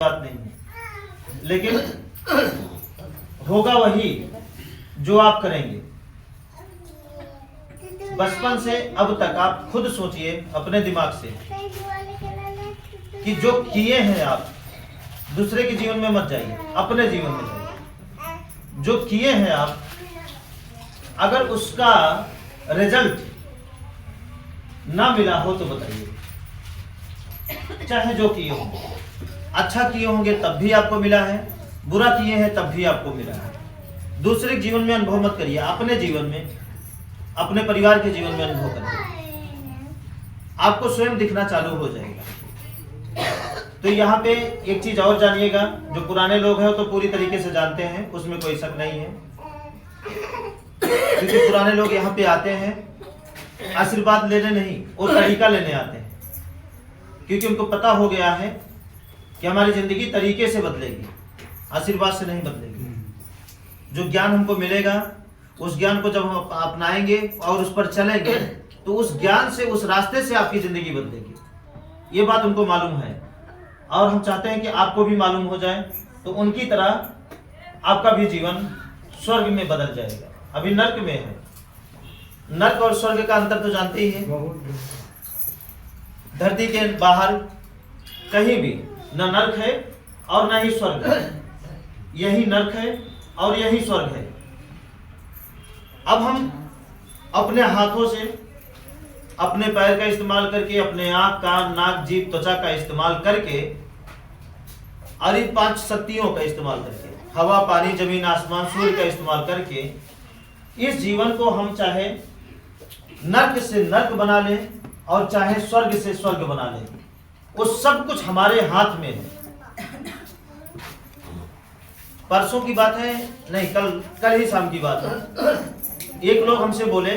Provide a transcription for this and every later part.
बात नहीं है, लेकिन होगा वही जो आप करेंगे। बचपन से अब तक आप खुद सोचिए अपने दिमाग से कि जो किए हैं आप, दूसरे के जीवन में मत जाइए, अपने जीवन में जाइए। जो किए हैं आप, अगर उसका रिजल्ट ना मिला हो तो बताइए। चाहे जो किए होंगे, अच्छा किए होंगे तब भी आपको मिला है, बुरा किए हैं तब भी आपको मिला है। दूसरे के जीवन में अनुभव मत करिए, अपने जीवन में, अपने परिवार के जीवन में अनुभव करिए, आपको स्वयं दिखना चालू हो जाएगा। तो यहाँ पे एक चीज और जानिएगा, जो पुराने लोग हैं वो तो पूरी तरीके से जानते हैं, उसमें कोई शक नहीं है, क्योंकि पुराने लोग यहाँ पे आते हैं आशीर्वाद लेने नहीं, वो तरीका लेने आते हैं, क्योंकि उनको पता हो गया है कि हमारी जिंदगी तरीके से बदलेगी, आशीर्वाद से नहीं बदलेगी। जो ज्ञान हमको मिलेगा, उस ज्ञान को जब हम अपनाएंगे और उस पर चलेंगे, तो उस ज्ञान से, उस रास्ते से आपकी जिंदगी बदलेगी। ये बात उनको मालूम है, और हम चाहते हैं कि आपको भी मालूम हो जाए, तो उनकी तरह आपका भी जीवन स्वर्ग में बदल जाएगा। अभी नर्क में है, नर्क और स्वर्ग का अंतर तो जानते ही हैं। धरती के बाहर कहीं भी न नर्क है और न ही स्वर्ग है, यही नर्क है और यही स्वर्ग है। अब हम अपने हाथों से, अपने पैर का इस्तेमाल करके, अपने आंख, कान, नाक, जीभ, त्वचा का इस्तेमाल करके, और इन 5 शक्तियों का इस्तेमाल करके, हवा, पानी, जमीन, आसमान, सूर्य का इस्तेमाल करके, इस जीवन को हम चाहे नर्क से नर्क बना लें और चाहे स्वर्ग से स्वर्ग बना लें, वो सब कुछ हमारे हाथ में है। परसों की बात है, नहीं कल ही शाम की बात है, एक लोग हमसे बोले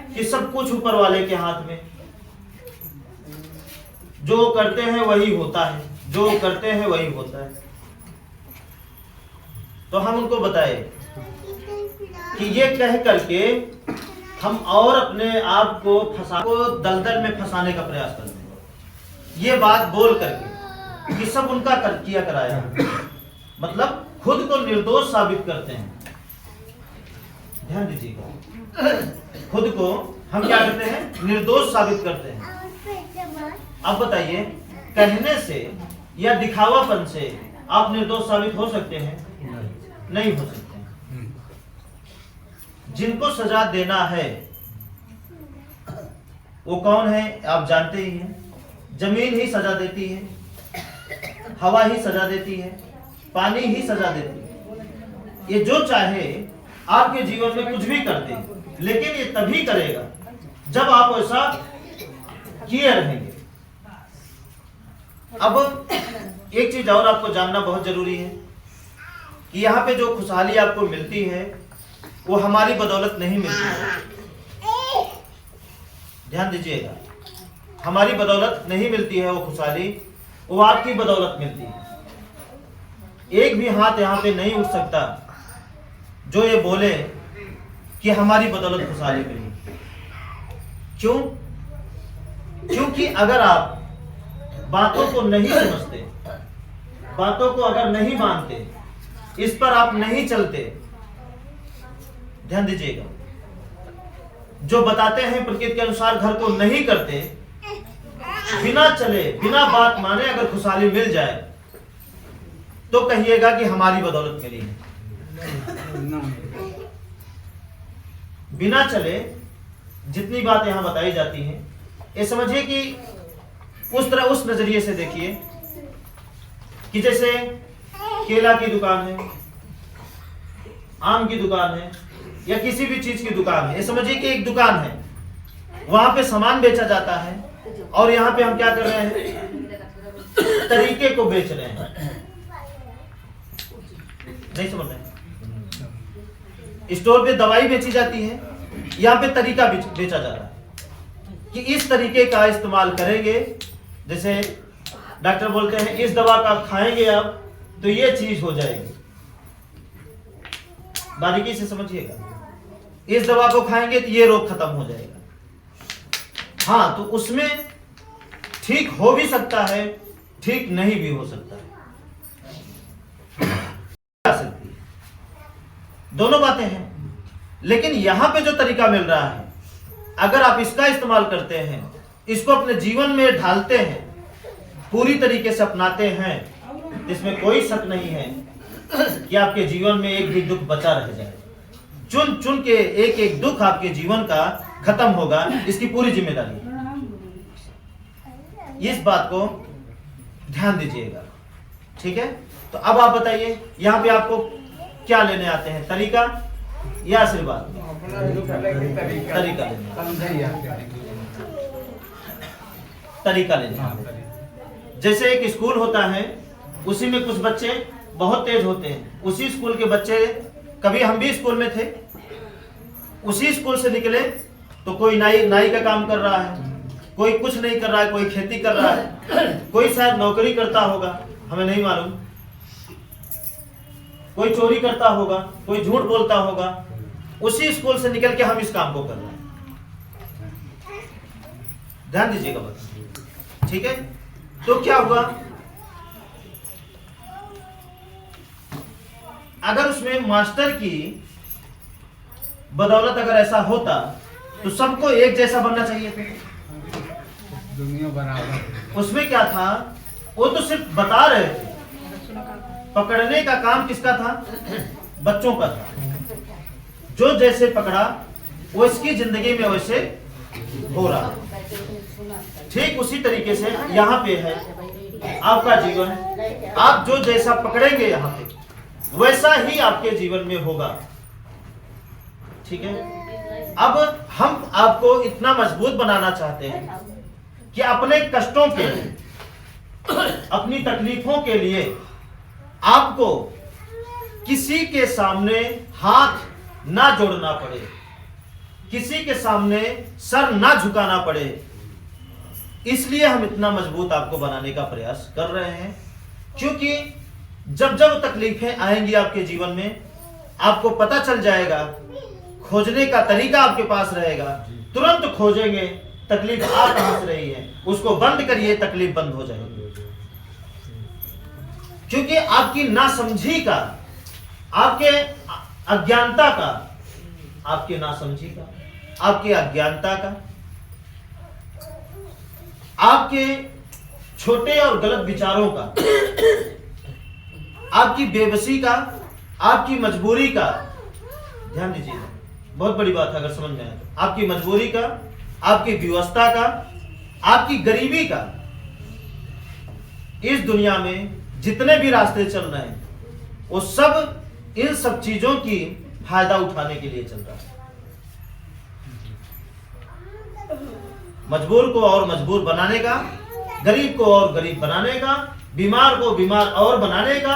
कि सब कुछ ऊपर वाले के हाथ में, जो करते हैं वही होता है, जो करते हैं वही होता है। तो हम उनको बताए कि ये कह करके हम और अपने आप को दलदल में फंसाने का प्रयास करते हैं। ये बात बोल करके कि सब उनका किया कराया, मतलब खुद को निर्दोष साबित करते हैं। ध्यान दीजिएगा, खुद को हम क्या करते हैं? निर्दोष साबित करते हैं। अब बताइए, कहने से या दिखावापन से आप निर्दोष साबित हो सकते हैं? नहीं हो सकते। जिनको सजा देना है वो कौन है आप जानते ही हैं। जमीन ही सजा देती है, हवा ही सजा देती है, पानी ही सजा देती है। ये जो चाहे आपके जीवन में कुछ भी कर दे, लेकिन ये तभी करेगा जब आप ऐसा किए रहेंगे। अब एक चीज और आपको जानना बहुत जरूरी है कि यहाँ पे जो खुशहाली आपको मिलती है वो हमारी बदौलत नहीं मिलती है। ध्यान दीजिएगा, हमारी बदौलत नहीं मिलती है वो खुशहाली, वो आपकी बदौलत मिलती है। एक भी हाथ यहाँ पे नहीं उठ सकता जो ये बोले कि हमारी बदौलत खुशहाली मिली। क्यों? क्योंकि अगर आप बातों को नहीं समझते, बातों को अगर नहीं मानते, इस पर आप नहीं चलते, ध्यान दीजिएगा, जो बताते हैं प्रकृति के अनुसार घर को नहीं करते, बिना चले, बिना बात माने अगर खुशहाली मिल जाए तो कहिएगा कि हमारी बदौलत मिली है। बिना चले जितनी बात यहां बताई जाती हैं, ये समझिए कि उस तरह, उस नजरिए से देखिए कि जैसे केला की दुकान है, आम की दुकान है, या किसी भी चीज की दुकान है। ये समझिए कि एक दुकान है, वहां पे सामान बेचा जाता है, और यहाँ पे हम क्या कर रहे हैं? तरीके को बेच रहे हैं। नहीं समझ रहे? स्टोर पे दवाई बेची जाती है, यहाँ पे तरीका बेचा जा रहा है कि इस तरीके का इस्तेमाल करेंगे। जैसे डॉक्टर बोलते हैं इस दवा का खाएंगे आप तो ये चीज हो जाएगी। बारीकी से समझिएगा, इस दवा को खाएंगे तो ये रोग खत्म हो जाएगा। हाँ, तो उसमें ठीक हो भी सकता है, ठीक नहीं भी हो सकता है। दोनों बातें हैं। लेकिन यहां पे जो तरीका मिल रहा है, अगर आप इसका इस्तेमाल करते हैं, इसको अपने जीवन में ढालते हैं, पूरी तरीके से अपनाते हैं, इसमें कोई शक नहीं है कि आपके जीवन में एक भी दुख बचा रह जाए। चुन चुन के एक एक दुख आपके जीवन का खत्म होगा, इसकी पूरी जिम्मेदारी है। इस बात को ध्यान दीजिएगा, ठीक है। तो अब आप बताइए, यहाँ पे आपको क्या लेने आते हैं, तरीका या आशीर्वाद? तरीका लेने। जैसे एक स्कूल होता है, उसी में कुछ बच्चे बहुत तेज होते हैं। उसी स्कूल के बच्चे, कभी हम भी स्कूल में थे, उसी स्कूल से निकले तो कोई नाई का काम कर रहा है, कोई कुछ नहीं कर रहा है, कोई खेती कर रहा है, कोई शायद नौकरी करता होगा, हमें नहीं मालूम, कोई चोरी करता होगा, कोई झूठ बोलता होगा। उसी स्कूल से निकल के हम इस काम को कर रहे हैं। ध्यान दीजिएगा बस, ठीक है। तो क्या हुआ, अगर उसमें मास्टर की बदौलत अगर ऐसा होता तो सबको एक जैसा बनना चाहिए था। दुनिया बराबर। उसमें क्या था, वो तो सिर्फ बता रहे थे। पकड़ने का काम किसका था? बच्चों का था। जो जैसे पकड़ा वो इसकी जिंदगी में वैसे हो रहा। ठीक उसी तरीके से यहाँ पे है आपका जीवन। आप जो जैसा पकड़ेंगे यहाँ पे, वैसा ही आपके जीवन में होगा, ठीक है। अब हम आपको इतना मजबूत बनाना चाहते हैं कि अपने कष्टों के लिए, अपनी तकलीफों के लिए आपको किसी के सामने हाथ ना जोड़ना पड़े, किसी के सामने सर ना झुकाना पड़े। इसलिए हम इतना मजबूत आपको बनाने का प्रयास कर रहे हैं, क्योंकि जब जब तकलीफें आएंगी आपके जीवन में, आपको पता चल जाएगा, खोजने का तरीका आपके पास रहेगा, तुरंत खोजेंगे तकलीफ आ कहां से रही है, उसको बंद करिए, तकलीफ बंद हो जाएगी। क्योंकि आपकी नासमझी का, आपके अज्ञानता का, आपके नासमझी का, आपके अज्ञानता का, आपके छोटे और गलत विचारों का, आपकी बेबसी का, आपकी मजबूरी का, ध्यान दीजिए, बहुत बड़ी बात है अगर समझ में आए तो, आपकी मजबूरी का, आपकी व्यवस्था का, आपकी गरीबी का, इस दुनिया में जितने भी रास्ते चल रहे हैं, वो सब इन सब चीजों की फायदा उठाने के लिए चल रहा है। मजबूर को और मजबूर बनाने का, गरीब को और गरीब बनाने का, बीमार को बीमार और बनाने का,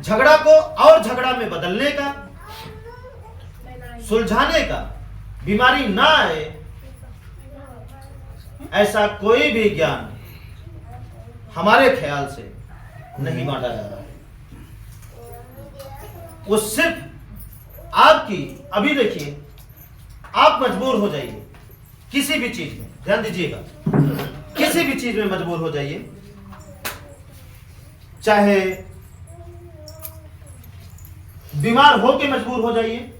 झगड़ा को और झगड़ा में बदलने का, सुलझाने का, बीमारी ना आए ऐसा कोई भी ज्ञान हमारे ख्याल से नहीं बांटा जा रहा है। वो सिर्फ आपकी, अभी देखिए, आप मजबूर हो जाइए किसी भी चीज में, ध्यान दीजिएगा, किसी भी चीज में मजबूर हो जाइए, चाहे बीमार होके मजबूर हो जाइए,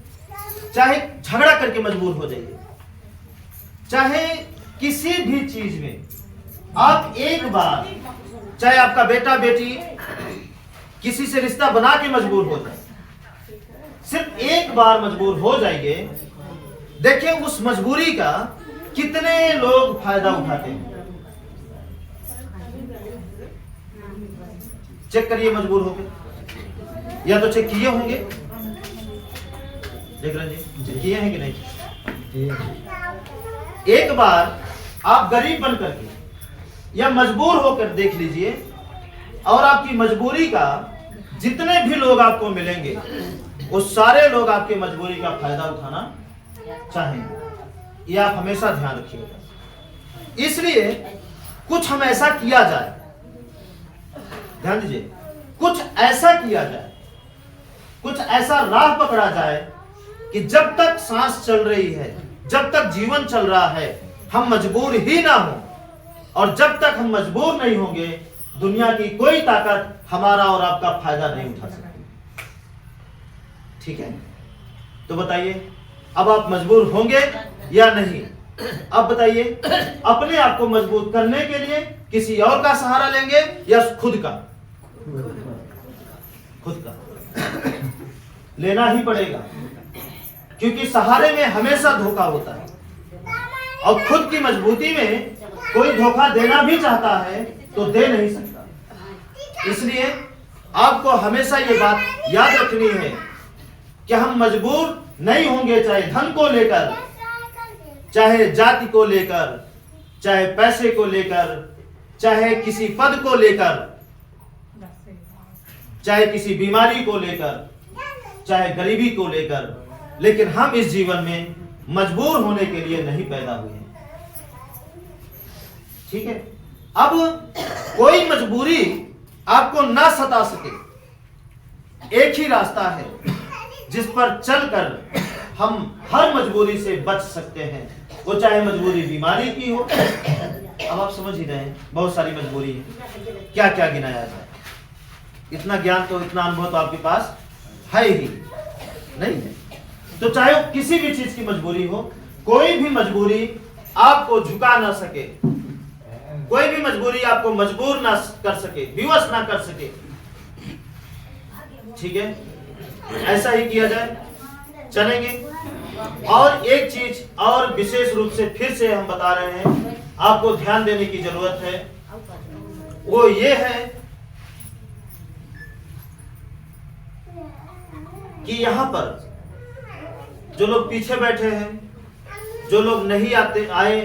चाहे झगड़ा करके मजबूर हो जाइए, चाहे किसी भी चीज में आप एक बार, चाहे आपका बेटा बेटी किसी से रिश्ता बना के मजबूर हो जाए, सिर्फ एक बार मजबूर हो जाएंगे, देखिए उस मजबूरी का कितने लोग फायदा उठाते हैं। चेक करिए मजबूर होके, या तो चेक किए होंगे, देख रहे जी, चेक किए हैं कि नहीं। एक बार आप गरीब बन करके या मजबूर होकर देख लीजिए, और आपकी मजबूरी का जितने भी लोग आपको मिलेंगे, वो सारे लोग आपके मजबूरी का फायदा उठाना चाहेंगे। ये आप हमेशा ध्यान रखिएगा। इसलिए कुछ हम ऐसा किया जाए, ध्यान दीजिए, कुछ ऐसा किया जाए, कुछ ऐसा राह पकड़ा जाए कि जब तक सांस चल रही है, जब तक जीवन चल रहा है, हम मजबूर ही ना हो, और जब तक हम मजबूर नहीं होंगे, दुनिया की कोई ताकत हमारा और आपका फायदा नहीं उठा सकती। ठीक है, तो बताइए अब आप मजबूर होंगे या नहीं? अब बताइए अपने आप को मजबूत करने के लिए किसी और का सहारा लेंगे या खुद का? खुद का लेना ही पड़ेगा, क्योंकि सहारे में हमेशा धोखा होता है और खुद की मजबूती में कोई धोखा देना भी चाहता है तो दे नहीं सकता। इसलिए आपको हमेशा ये बात याद रखनी है कि हम मजबूर नहीं होंगे, चाहे धन को लेकर, चाहे जाति को लेकर, चाहे पैसे को लेकर, चाहे किसी पद को लेकर, चाहे किसी बीमारी को लेकर, चाहे गरीबी को लेकर, लेकिन हम इस जीवन में मजबूर होने के लिए नहीं पैदा हुए हैं। ठीक है, अब कोई मजबूरी आपको ना सता सके, एक ही रास्ता है जिस पर चलकर हम हर मजबूरी से बच सकते हैं, वो चाहे मजबूरी बीमारी की हो। अब आप समझ ही रहे हैं बहुत सारी मजबूरी है, क्या क्या गिनाया जाए। इतना ज्ञान तो, इतना अनुभव तो आपके पास है ही नहीं है। तो चाहे वो किसी भी चीज की मजबूरी हो, कोई भी मजबूरी आपको झुका ना सके, कोई भी मजबूरी आपको मजबूर ना कर सके, विवश ना कर सके। ठीक है, ऐसा ही किया जाए, चलेंगे। और एक चीज और विशेष रूप से फिर से हम बता रहे हैं, आपको ध्यान देने की जरूरत है, वो ये है कि यहां पर जो लोग पीछे बैठे हैं, जो लोग नहीं आए,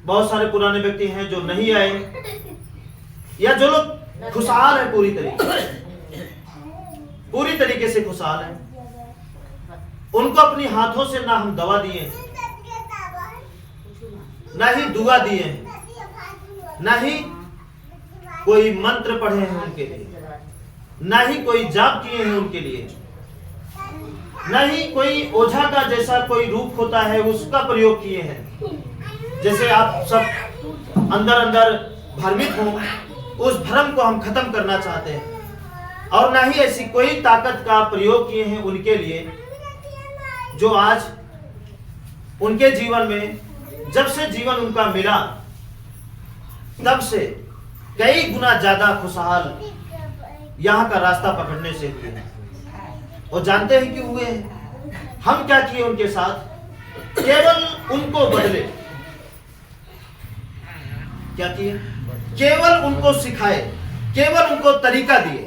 बहुत सारे पुराने व्यक्ति हैं जो नहीं आए, या जो लोग खुशहाल है पूरी तरीके से खुशहाल है, उनको अपनी हाथों से ना हम दवा दिए, ना ही दुआ दिए, ना ही कोई मंत्र पढ़े हैं उनके लिए, ना ही कोई जाप किए हैं उनके लिए, ना ही कोई ओझा का जैसा कोई रूप होता है उसका प्रयोग किए हैं। जैसे आप सब अंदर अंदर भ्रमित हो, उस भ्रम को हम खत्म करना चाहते हैं, और ना ही ऐसी कोई ताकत का प्रयोग किए हैं उनके लिए, जो आज उनके जीवन में, जब से जीवन उनका मिला तब से कई गुना ज्यादा खुशहाल यहाँ का रास्ता पकड़ने से हुए हैं। और जानते हैं क्यों हुए हैं? हम क्या किए उनके साथ? केवल उनको बदले, क्या किए? केवल उनको सिखाए, केवल उनको तरीका दिए,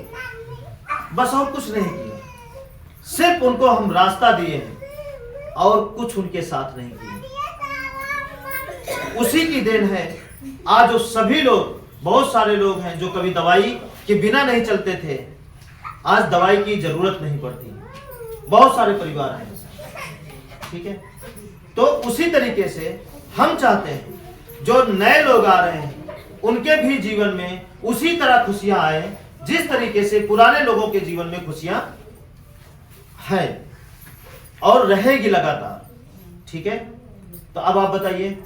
बस और कुछ नहीं किया। सिर्फ उनको हम रास्ता दिए हैं और कुछ उनके साथ नहीं किए। उसी की देन है आज जो सभी लोग, बहुत सारे लोग हैं जो कभी दवाई के बिना नहीं चलते थे, आज दवाई की जरूरत नहीं पड़ती। बहुत सारे परिवार हैं, ठीक है। तो उसी तरीके से हम चाहते हैं जो नए लोग आ रहे हैं उनके भी जीवन में उसी तरह खुशियां आए जिस तरीके से पुराने लोगों के जीवन में खुशियां हैं और रहेगी लगातार। ठीक है, तो अब आप बताइए,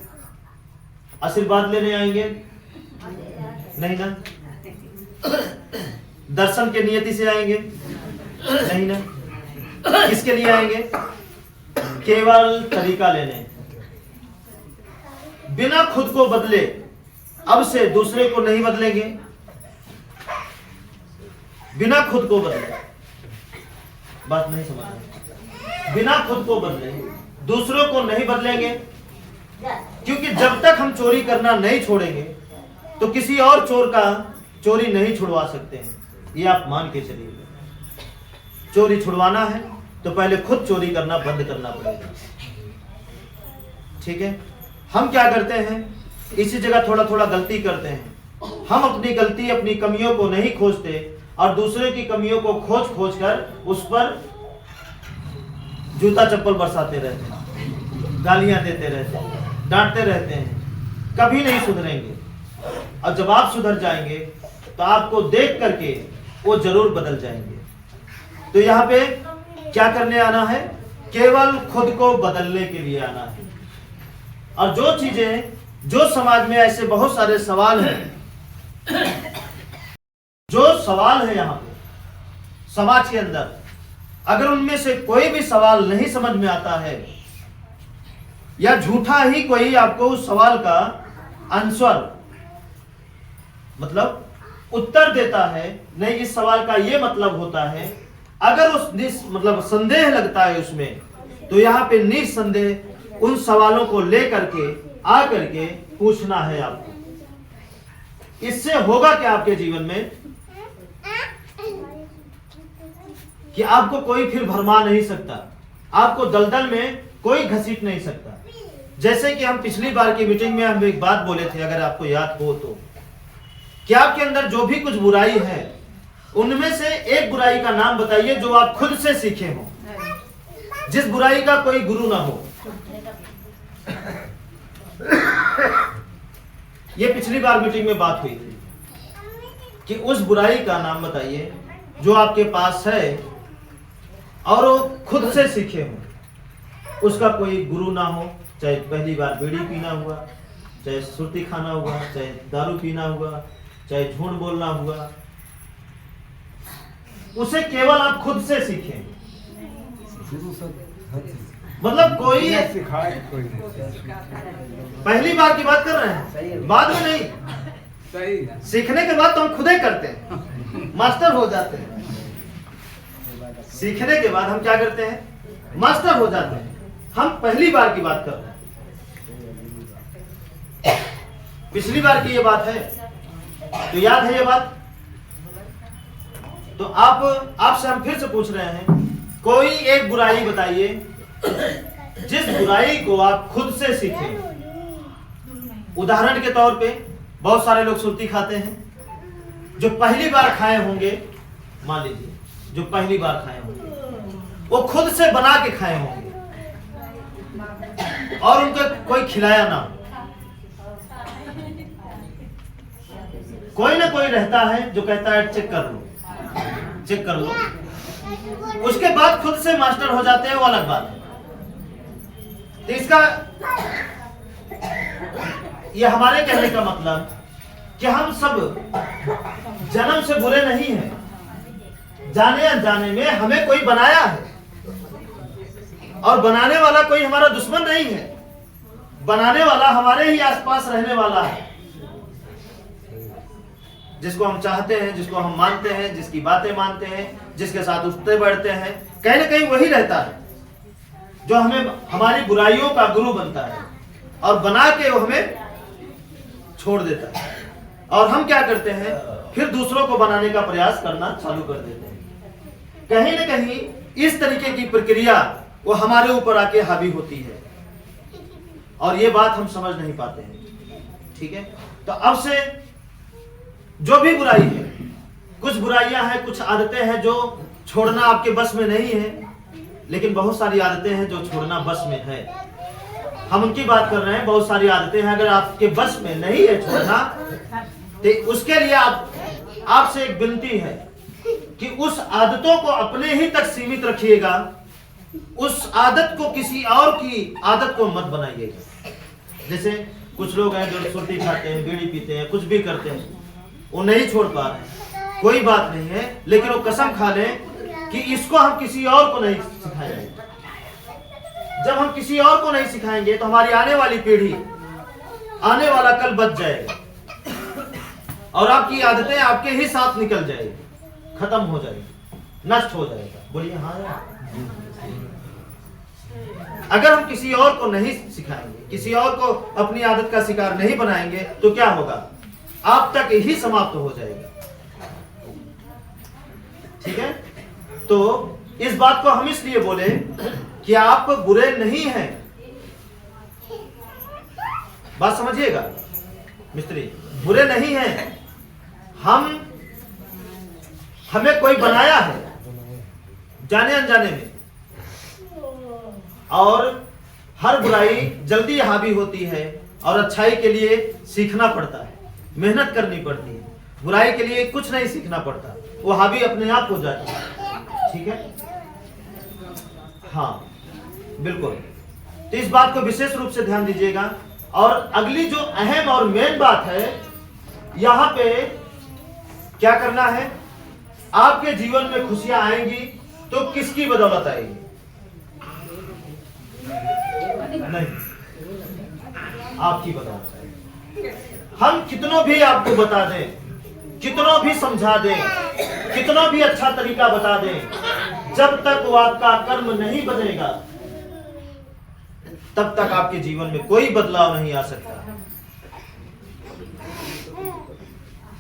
आशीर्वाद लेने आएंगे? नहीं ना? दर्शन के नियति से आएंगे? नहीं ना? किसके लिए आएंगे? केवल तरीका लेने, बिना खुद को बदले। अब से दूसरे को नहीं बदलेंगे, बिना खुद को बदले। बात नहीं समझ रहे? बिना खुद को बदले दूसरों को नहीं बदलेंगे, क्योंकि जब तक हम चोरी करना नहीं छोड़ेंगे तो किसी और चोर का चोरी नहीं छुड़वा सकते हैं, ये आप मान के चलिए। चोरी छुड़वाना है तो पहले खुद चोरी करना बंद करना पड़ेगा। ठीक है, हम क्या करते हैं, इसी जगह थोड़ा थोड़ा गलती करते हैं। हम अपनी गलती, अपनी कमियों को नहीं खोजते और दूसरे की कमियों को खोज खोज कर उस पर जूता चप्पल बरसाते रहते हैं, गालियां देते रहते हैं, डांटते रहते हैं, कभी नहीं सुधरेंगे। और जब आप सुधर जाएंगे तो आपको देख करके वो जरूर बदल जाएंगे। तो यहाँ पे क्या करने आना है? केवल खुद को बदलने के लिए आना है। और जो चीजें, जो समाज में ऐसे बहुत सारे सवाल हैं, जो सवाल है यहाँ पे समाज के अंदर, अगर उनमें से कोई भी सवाल नहीं समझ में आता है या झूठा ही कोई आपको उस सवाल का आंसर मतलब उत्तर देता है, नहीं इस सवाल का ये मतलब होता है, अगर उस मतलब संदेह लगता है उसमें, तो यहाँ पे निसंदेह उन सवालों को लेकर के आकर के पूछना है आपको। इससे होगा क्या आपके जीवन में कि आपको कोई फिर भरमा नहीं सकता, आपको दलदल में कोई घसीट नहीं सकता। जैसे कि हम पिछली बार की मीटिंग में हम एक बात बोले थे, अगर आपको याद हो तो, कि आपके अंदर जो भी कुछ बुराई है उनमें से एक बुराई का नाम बताइए जो आप खुद से सीखे हो, जिस बुराई का कोई गुरु ना हो। ये पिछली बार मीटिंग में बात हुई थी कि उस बुराई का नाम बताइए जो आपके पास है और वो खुद से सीखे हो, उसका कोई गुरु ना हो। चाहे पहली बार बीड़ी पीना हुआ, चाहे सुर्ती खाना हुआ, चाहे दारू पीना हुआ, चाहे झूठ बोलना हुआ, उसे केवल आप खुद से सीखें। मतलब कोई पहली बार की बात कर रहे हैं, बाद में नहीं। सही सीखने के बाद तो हम खुद ही करते हैं, मास्टर हो जाते हैं। सीखने के बाद हम क्या करते हैं, मास्टर हो जाते हैं। हम पहली बार की बात कर रहे हैं, पिछली बार की ये बात है तो याद है ये बात। तो आपसे हम फिर से पूछ रहे हैं, कोई एक बुराई बताइए जिस बुराई को आप खुद से सीखें। उदाहरण के तौर पे बहुत सारे लोग सुर्ती खाते हैं, जो पहली बार खाए होंगे, मान लीजिए जो पहली बार खाए होंगे वो खुद से बना के खाए होंगे और उनको कोई खिलाया ना हो। कोई ना कोई रहता है जो कहता है चेक कर लो, चेक कर लो, उसके बाद खुद से मास्टर हो जाते हैं, वो अलग बात है। तो इसका ये हमारे कहने का मतलब कि हम सब जन्म से बुरे नहीं हैं, जाने अनजाने में हमें कोई बनाया है और बनाने वाला कोई हमारा दुश्मन नहीं है, बनाने वाला हमारे ही आसपास रहने वाला है, जिसको हम चाहते हैं, जिसको हम मानते हैं, जिसकी बातें मानते हैं, जिसके साथ उठते बैठते हैं, कहीं ना कहीं वही रहता है जो हमें हमारी बुराइयों का गुरु बनता है और बना के वो हमें छोड़ देता है। और हम क्या करते हैं, फिर दूसरों को बनाने का प्रयास करना चालू कर देते हैं। कहीं ना कहीं इस तरीके की प्रक्रिया वो हमारे ऊपर आके हावी होती है और ये बात हम समझ नहीं पाते हैं। ठीक है, तो अब से जो भी बुराई है, कुछ बुराइयां हैं, कुछ आदतें हैं जो छोड़ना आपके बस में नहीं है, लेकिन बहुत सारी आदतें हैं जो छोड़ना बस में है। हम उनकी बात कर रहे हैं। बहुत सारी आदतें हैं, अगर आपके बस में नहीं है छोड़ना, तो उसके लिए आपसे एक विनती है कि उस आदतों को अपने ही तक सीमित रखिएगा, उस आदत को किसी और की आदत को मत बनाइएगा। जैसे कुछ लोग हैं जो सुर्ती खाते हैं, बीड़ी पीते हैं, कुछ भी करते हैं, वो नहीं छोड़ पा रहे, कोई बात नहीं है, लेकिन वो कसम खा लें कि इसको हम किसी और को नहीं सिखाएंगे। जब हम किसी और को नहीं सिखाएंगे तो हमारी आने वाली पीढ़ी, आने वाला कल बच जाएगा और आपकी आदतें आपके ही साथ निकल जाएगी, खत्म हो जाएगी, नष्ट हो जाएगा। बोलिए हाँ। अगर हम किसी और को नहीं सिखाएंगे, किसी और को अपनी आदत का शिकार नहीं बनाएंगे, तो क्या होगा, आप तक ही समाप्त हो जाएगा। ठीक है, तो इस बात को हम इसलिए बोले कि आप बुरे नहीं हैं। बात समझिएगा मिस्त्री, बुरे नहीं हैं, हमें कोई बनाया है जाने अनजाने में, और हर बुराई जल्दी हावी होती है और अच्छाई के लिए सीखना पड़ता है, मेहनत करनी पड़ती है। बुराई के लिए कुछ नहीं सीखना पड़ता, वो हावी अपने आप हो जाती है। ठीक है, हाँ बिल्कुल। तो इस बात को विशेष रूप से ध्यान दीजिएगा। और अगली जो अहम और मेन बात है, यहां पे क्या करना है, आपके जीवन में खुशियां आएंगी तो किसकी बदौलत आएगी? नहीं, आपकी बदौलत आएगी। हम कितनों भी आपको बता दें, कितनों भी समझा दें, कितना भी अच्छा तरीका बता दें, जब तक वो आपका कर्म नहीं बदलेगा तब तक आपके जीवन में कोई बदलाव नहीं आ सकता।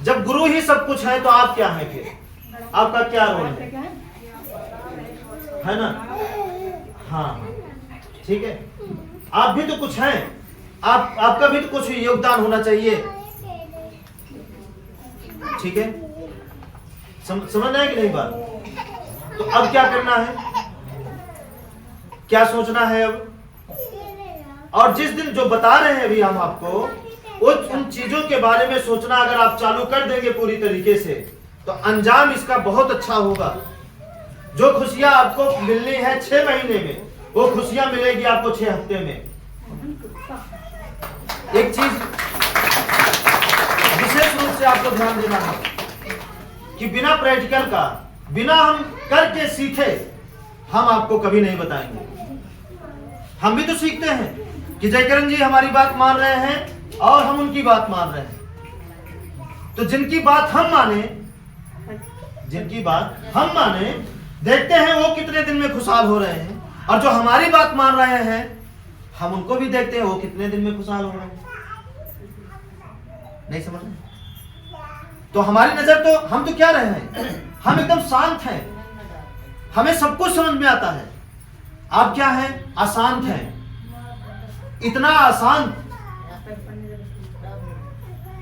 जब गुरु ही सब कुछ है तो आप क्या हैं फिर? आपका क्या रोल है ना? हाँ, ठीक है, आप भी तो कुछ हैं, आपका भी तो कुछ योगदान होना चाहिए, ठीक है? समझना है कि नहीं बात? तो अब क्या करना है, क्या सोचना है अब? और जिस दिन जो बता रहे हैं अभी हम आपको, उन चीजों के बारे में सोचना अगर आप चालू कर देंगे पूरी तरीके से, तो अंजाम इसका बहुत अच्छा होगा। जो खुशियां आपको मिलनी है 6 महीने में, वो खुशियां मिलेगी आपको 6 हफ्ते में। एक चीज विशेष रूप से आपको ध्यान देना है कि बिना प्रैक्टिकल का, बिना हम करके सीखे, हम आपको कभी नहीं बताएंगे। हम भी तो सीखते हैं कि जयकरण जी हमारी बात मान रहे हैं और हम उनकी बात मान रहे हैं, तो जिनकी बात हम माने, देखते हैं वो कितने दिन में खुशहाल हो रहे हैं, और जो हमारी बात मान रहे हैं हम उनको भी देखते हैं वो कितने दिन में खुशहाल हो रहे हैं। नहीं समझ रहे? तो हमारी नजर तो, हम तो क्या रहे हैं, हम एकदम शांत हैं, हमें सब कुछ समझ में आता है। आप क्या हैं? अशांत हैं, इतना अशांत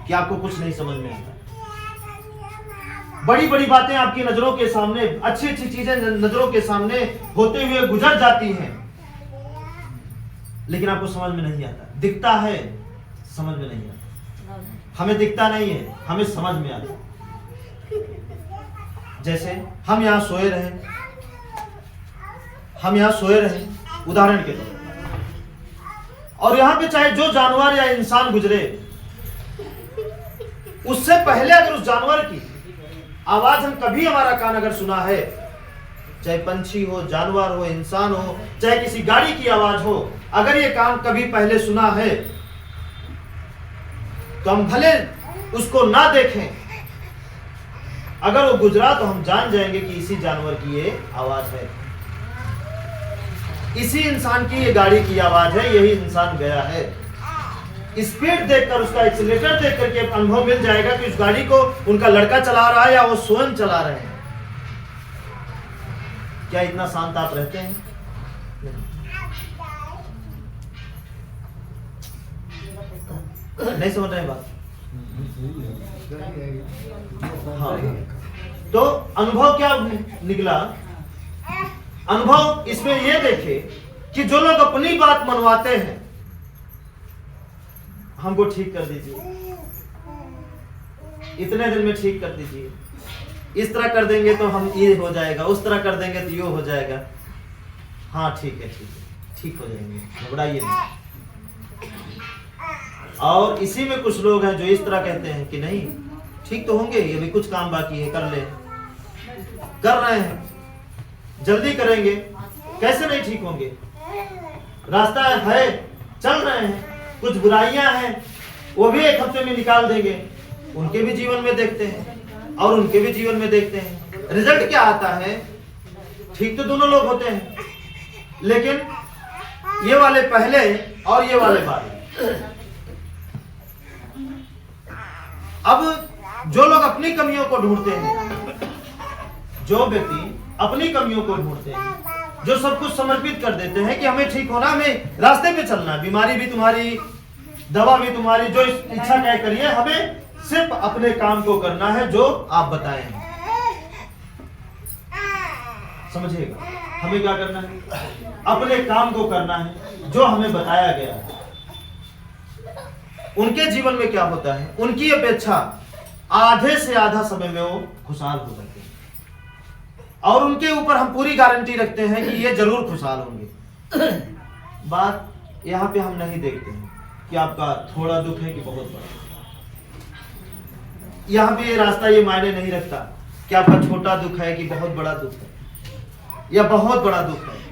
कि आपको कुछ नहीं समझ में आता। बड़ी बड़ी बातें आपकी नजरों के सामने, अच्छी अच्छी चीजें नजरों के सामने होते हुए गुजर जाती हैं, लेकिन आपको समझ में नहीं आता। दिखता है, समझ में नहीं आता। हमें दिखता नहीं है, हमें समझ में आता। जैसे हम यहां सोए रहे, उदाहरण के तौर पर, और यहां पे चाहे जो जानवर या इंसान गुजरे, उससे पहले अगर उस जानवर की आवाज हम कभी, हमारा कान अगर सुना है, चाहे पंछी हो, जानवर हो, इंसान हो, चाहे किसी गाड़ी की आवाज हो, अगर ये कान कभी पहले सुना है, तो हम भले उसको ना देखें, अगर वो गुजरा तो हम जान जाएंगे कि इसी जानवर की ये आवाज है, इसी इंसान की ये गाड़ी की आवाज है, यही इंसान गया है। स्पीड देखकर, उसका एक्सीलरेटर देख करके अनुभव मिल जाएगा कि उस गाड़ी को उनका लड़का चला रहा है या वो स्वयं चला रहे हैं। क्या इतना शांत आप रहते हैं? नहीं समझ रहे बात? हाँ, तो अनुभव क्या निकला? अनुभव इसमें यह देखे कि जो लोग अपनी बात मनवाते हैं, हमको ठीक कर दीजिए, इतने दिन में ठीक कर दीजिए, इस तरह कर देंगे तो हम ये हो जाएगा, उस तरह कर देंगे तो ये हो जाएगा। हाँ ठीक है, ठीक हो जाएंगे, घबराइए नहीं। और इसी में कुछ लोग हैं जो इस तरह कहते हैं कि नहीं ठीक तो होंगे, ये भी कुछ काम बाकी है, कर ले, कर रहे हैं, जल्दी करेंगे, कैसे नहीं ठीक होंगे, रास्ता है, चल रहे हैं, कुछ बुराइयां हैं वो भी 1 हफ्ते में निकाल देंगे। उनके भी जीवन में देखते हैं और उनके भी जीवन में देखते हैं, रिजल्ट क्या आता है? ठीक तो दोनों लोग होते हैं, लेकिन ये वाले पहले और ये वाले बाद। अब जो लोग अपनी कमियों को ढूंढते हैं, जो व्यक्ति अपनी कमियों को ढूंढते हैं, जो सब कुछ समर्पित कर देते हैं कि हमें ठीक होना, हमें रास्ते पे चलना, बीमारी भी तुम्हारी, दवा भी तुम्हारी, जो इच्छा तय करिए, हमें सिर्फ अपने काम को करना है जो आप बताए हैं। समझिएगा, हमें क्या करना है? अपने काम को करना है जो हमें बताया गया है। उनके जीवन में क्या होता है? उनकी अपेक्षा आधे से आधा समय में वो खुशहाल हो सकते हैं, और उनके ऊपर हम पूरी गारंटी रखते हैं कि ये जरूर खुशहाल होंगे। बात यहाँ पे हम नहीं देखते हैं कि आपका थोड़ा दुख है कि बहुत बड़ा। यहाँ पे ये रास्ता ये मायने नहीं रखता कि आपका छोटा दुख है कि बहुत बड़ा दुख है। यह बहुत बड़ा दुख है।